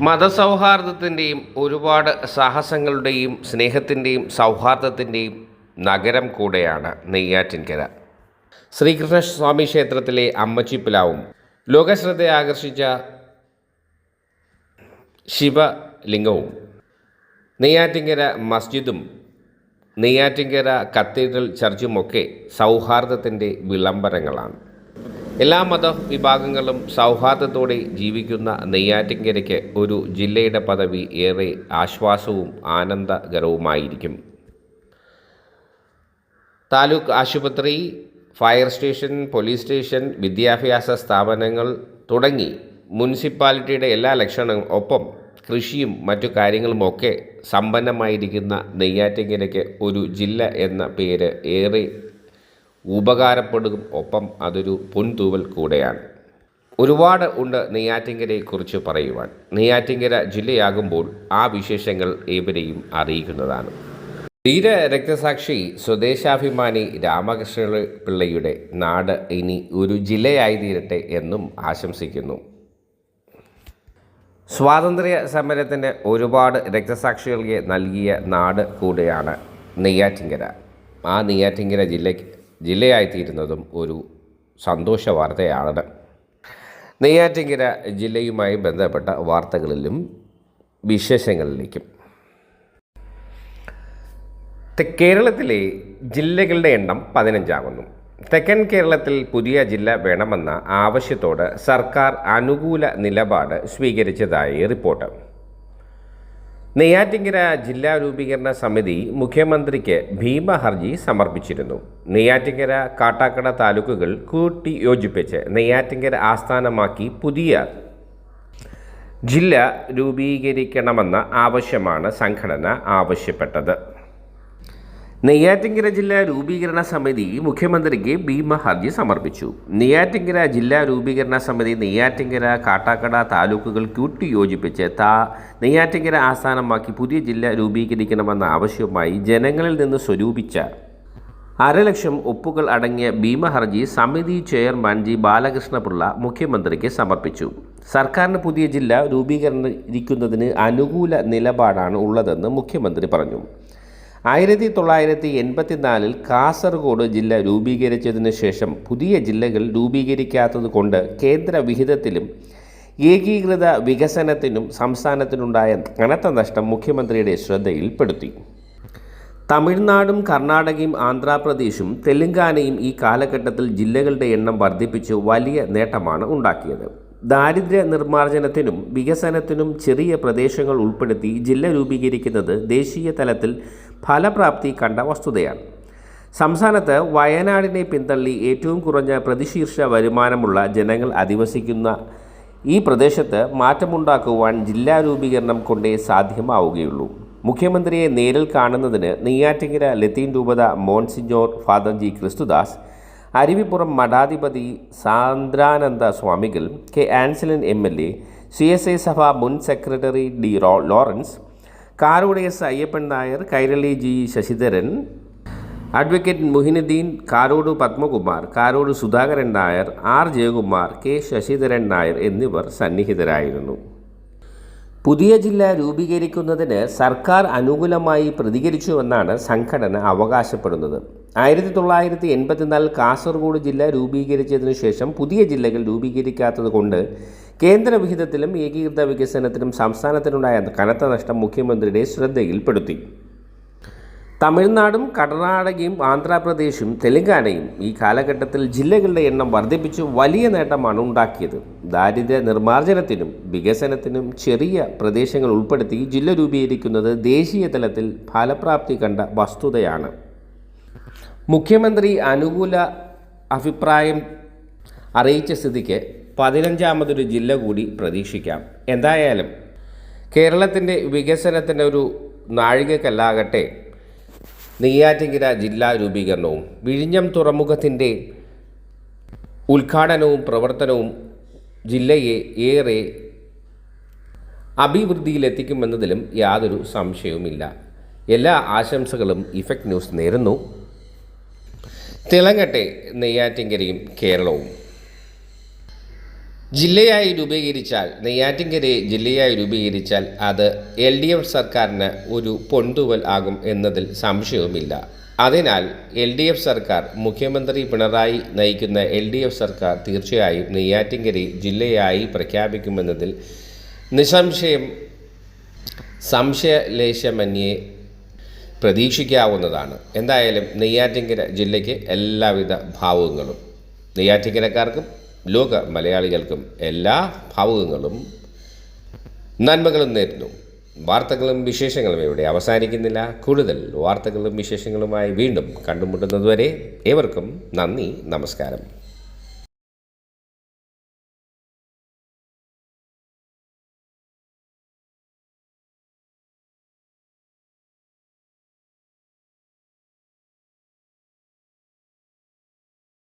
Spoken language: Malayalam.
മതസൗഹാർദ്ദത്തിൻ്റെയും ഒരുപാട് സാഹസങ്ങളുടെയും സ്നേഹത്തിൻ്റെയും സൗഹാർദ്ദത്തിൻ്റെയും നഗരം കൂടെയാണ് നെയ്യാറ്റിൻകര. ശ്രീകൃഷ്ണസ്വാമി ക്ഷേത്രത്തിലെ അമ്മച്ചിപ്പിലാവും, ലോകശ്രദ്ധയെ ആകർഷിച്ച ശിവലിംഗവും, നെയ്യാറ്റിൻകര മസ്ജിദും നെയ്യാറ്റിൻകര കത്തീഡ്രൽ ചർച്ചുമൊക്കെ സൗഹാർദ്ദത്തിൻ്റെ വിളംബരങ്ങളാണ്. എല്ലാ മതവിഭാഗങ്ങളും സൗഹാർദ്ദത്തോടെ ജീവിക്കുന്ന നെയ്യാറ്റിൻകരയ്ക്ക് ഒരു ജില്ലയുടെ പദവി ഏറെ ആശ്വാസവും ആനന്ദകരവുമായിരിക്കും. താലൂക്ക് ആശുപത്രി, ഫയർ സ്റ്റേഷൻ, പോലീസ് സ്റ്റേഷൻ, വിദ്യാഭ്യാസ സ്ഥാപനങ്ങൾ തുടങ്ങി മുനിസിപ്പാലിറ്റിയുടെ എല്ലാ ലക്ഷണവും ഒപ്പം കൃഷിയും മറ്റു കാര്യങ്ങളുമൊക്കെ സമ്പന്നമായിരിക്കുന്ന നെയ്യാറ്റിൻകരയ്ക്ക് ഒരു ജില്ല എന്ന പേര് ഏറെ ഉപകാരപ്പെടും. ഒപ്പം അതൊരു പൊൻതൂവൽ കൂടെയാണ്. ഒരുപാട് ഉണ്ട് നെയ്യാറ്റിൻകരയെക്കുറിച്ച് പറയുവാൻ. നെയ്യാറ്റിൻകര ജില്ലയാകുമ്പോൾ ആ വിശേഷങ്ങൾ ഏവരെയും അറിയിക്കുന്നതാണ്. ധീര രക്തസാക്ഷി സ്വദേശാഭിമാനി രാമകൃഷ്ണ പിള്ളയുടെ നാട് ഇനി ഒരു ജില്ലയായി തീരട്ടെ എന്നും ആശംസിക്കുന്നു. സ്വാതന്ത്ര്യ സമരത്തിന് ഒരുപാട് രക്തസാക്ഷികളെ നൽകിയ നാട് കൂടെയാണ് നെയ്യാറ്റിൻകര. ആ നെയ്യാറ്റിൻകര ജില്ലയായിത്തീരുന്നതും ഒരു സന്തോഷ വാർത്തയാണ്. നെയ്യാറ്റിൻകര ജില്ലയുമായി ബന്ധപ്പെട്ട വാർത്തകളിലും വിശേഷങ്ങളിലേക്കും. കേരളത്തിലെ ജില്ലകളുടെ എണ്ണം 15 തെക്കൻ കേരളത്തിൽ പുതിയ ജില്ല വേണമെന്ന ആവശ്യത്തോട് സർക്കാർ അനുകൂല നിലപാട് സ്വീകരിച്ചതായി റിപ്പോർട്ട്. നെയ്യാറ്റിൻകര ജില്ലാ രൂപീകരണ സമിതി മുഖ്യമന്ത്രിക്ക് ഭീമഹർജി സമർപ്പിച്ചിരുന്നു. നെയ്യാറ്റിൻകര, കാട്ടാക്കട താലൂക്കുകൾ കൂട്ടിയോജിപ്പിച്ച് നെയ്യാറ്റിൻകര ആസ്ഥാനമാക്കി പുതിയ ജില്ല രൂപീകരിക്കണമെന്ന ആവശ്യമാണ് സംഘടന ആവശ്യപ്പെട്ടത്. നെയ്യാറ്റിൻകര ജില്ലാ രൂപീകരണ സമിതി മുഖ്യമന്ത്രിക്ക് ഭീമഹർജി സമർപ്പിച്ചു. നെയ്യാറ്റിൻകര ജില്ലാ രൂപീകരണ സമിതി നെയ്യാറ്റിൻകര, കാട്ടാക്കട താലൂക്കുകൾ കൂട്ടിയോജിപ്പിച്ച് നെയ്യാറ്റിൻകര ആസ്ഥാനമാക്കി പുതിയ ജില്ല രൂപീകരിക്കണമെന്ന ആവശ്യവുമായി ജനങ്ങളിൽ നിന്ന് സ്വരൂപിച്ച 1,00,000 ഒപ്പുകൾ അടങ്ങിയ ഭീമഹർജി സമിതി ചെയർമാൻ ജി ബാലകൃഷ്ണപിള്ള മുഖ്യമന്ത്രിക്ക് സമർപ്പിച്ചു. സർക്കാരിന് പുതിയ ജില്ല രൂപീകരിക്കുന്നതിന് അനുകൂല നിലപാടാണ് ഉള്ളതെന്ന് മുഖ്യമന്ത്രി പറഞ്ഞു. 1984 കാസർഗോഡ് ജില്ല രൂപീകരിച്ചതിനു ശേഷം പുതിയ ജില്ലകൾ രൂപീകരിക്കാത്തത് കൊണ്ട് കേന്ദ്ര വിഹിതത്തിലും ഏകീകൃത വികസനത്തിനും സംസ്ഥാനത്തിനുണ്ടായ കനത്ത നഷ്ടം മുഖ്യമന്ത്രിയുടെ ശ്രദ്ധയിൽപ്പെടുത്തി. തമിഴ്നാടും കർണാടകയും ആന്ധ്രാപ്രദേശും തെലങ്കാനയും ഈ കാലഘട്ടത്തിൽ ജില്ലകളുടെ എണ്ണം വർദ്ധിപ്പിച്ച് വലിയ നേട്ടമാണ് ഉണ്ടാക്കിയത്. ദാരിദ്ര്യ നിർമ്മാർജ്ജനത്തിനും വികസനത്തിനും ചെറിയ പ്രദേശങ്ങൾ ഉൾപ്പെടുത്തി ജില്ല രൂപീകരിക്കുന്നത് ദേശീയ തലത്തിൽ ഫലപ്രാപ്തി കണ്ട വസ്തുതയാണ്. സംസ്ഥാനത്ത് വയനാടിനെ പിന്തള്ളി ഏറ്റവും കുറഞ്ഞ പ്രതിശീർഷ വരുമാനമുള്ള ജനങ്ങൾ അധിവസിക്കുന്ന ഈ പ്രദേശത്ത് മാറ്റമുണ്ടാക്കുവാൻ ജില്ലാ രൂപീകരണം കൊണ്ടേ സാധ്യമാവുകയുള്ളൂ. മുഖ്യമന്ത്രിയെ നേരിൽ കാണുന്നതിന് നെയ്യാറ്റിൻകര ലത്തീൻ രൂപത monsignor father G Kristudas, Aruvippuram മഠാധിപതി സാന്ദ്രാനന്ദ സ്വാമികൾ, കെ ആൻസലൻ MLA, CSI സഭ മുൻ secretary D Lawrence, Karode S Ayyappan Nair, Kairali G Sasidharan, advocate Muhinuddin, Karode Padmakumar, Karode Sudhakaran Nair, R Jayakumar, K Sasidharan Nair എന്നിവർ സന്നിഹിതരായിരുന്നു. പുതിയ ജില്ല രൂപീകരിക്കുന്നതിന് സർക്കാർ അനുകൂലമായി പ്രതികരിച്ചുവെന്നാണ് സംഘടന അവകാശപ്പെടുന്നത്. 1984 കാസർഗോഡ് ജില്ല രൂപീകരിച്ചതിനു ശേഷം പുതിയ ജില്ലകൾ രൂപീകരിക്കാത്തത് കൊണ്ട് കേന്ദ്ര വിഹിതത്തിലും ഏകീകൃത വികസനത്തിനും സംസ്ഥാനത്തിനുണ്ടായ കനത്ത നഷ്ടം മുഖ്യമന്ത്രിയുടെ ശ്രദ്ധയിൽപ്പെടുത്തി. തമിഴ്നാടും കർണാടകയും ആന്ധ്രാപ്രദേശും തെലങ്കാനയും ഈ കാലഘട്ടത്തിൽ ജില്ലകളുടെ എണ്ണം വർദ്ധിപ്പിച്ച് വലിയ നേട്ടമാണ് ഉണ്ടാക്കിയത്. ദാരിദ്ര്യ നിർമ്മാർജ്ജനത്തിനും വികസനത്തിനും ചെറിയ പ്രദേശങ്ങൾ ഉൾപ്പെടുത്തി ജില്ല രൂപീകരിക്കുന്നത് ദേശീയ തലത്തിൽ ഫലപ്രാപ്തി കണ്ട വസ്തുതയാണ്. മുഖ്യമന്ത്രി അനുകൂല അഭിപ്രായം അറിയിച്ച സ്ഥിതിക്ക് 15ാമതൊരു ജില്ല കൂടി പ്രതീക്ഷിക്കാം. എന്തായാലും കേരളത്തിൻ്റെ വികസനത്തിൻ്റെ ഒരു നാഴികക്കല്ലാകട്ടെ നെയ്യാറ്റിൻകര ജില്ലാ രൂപീകരണവും വിഴിഞ്ഞം തുറമുഖത്തിൻ്റെ ഉദ്ഘാടനവും പ്രവർത്തനവും ജില്ലയെ ഏറെ അഭിവൃദ്ധിയിലെത്തിക്കുമെന്നതിലും യാതൊരു സംശയവുമില്ല. എല്ലാ ആശംസകളും ഇഫക്റ്റ് ന്യൂസ് നേരുന്നു. തിളങ്ങട്ടെ നെയ്യാറ്റിൻകരയും കേരളവും. ജില്ലയായി രൂപീകരിച്ചാൽ നെയ്യാറ്റിൻകരയെ ജില്ലയായി രൂപീകരിച്ചാൽ അത് LDF സർക്കാരിന് ഒരു പൊൻതൂവൽ ആകും എന്നതിൽ സംശയവുമില്ല. അതിനാൽ LDF സർക്കാർ, മുഖ്യമന്ത്രി പിണറായി നയിക്കുന്ന LDF സർക്കാർ തീർച്ചയായും നെയ്യാറ്റിൻകരയെ ജില്ലയായി പ്രഖ്യാപിക്കുമെന്നതിൽ നിസ്സംശയം സംശയലേശമന്യേ പ്രതീക്ഷിക്കാവുന്നതാണ്. എന്തായാലും നെയ്യാറ്റിൻകര ജില്ലയ്ക്ക് എല്ലാവിധ ഭാവുകങ്ങളും, നെയ്യാറ്റിൻകരക്കാർക്കും ലോക മലയാളികൾക്കും എല്ലാ ഭാവുകങ്ങളും നന്മകളും നേരുന്നു. വാർത്തകളും വിശേഷങ്ങളും ഇവിടെ അവസാനിക്കുന്നില്ല. കൂടുതൽ വാർത്തകളും വിശേഷങ്ങളുമായി വീണ്ടും കണ്ടുമുട്ടുന്നതുവരെ ഏവർക്കും നന്ദി, നമസ്കാരം.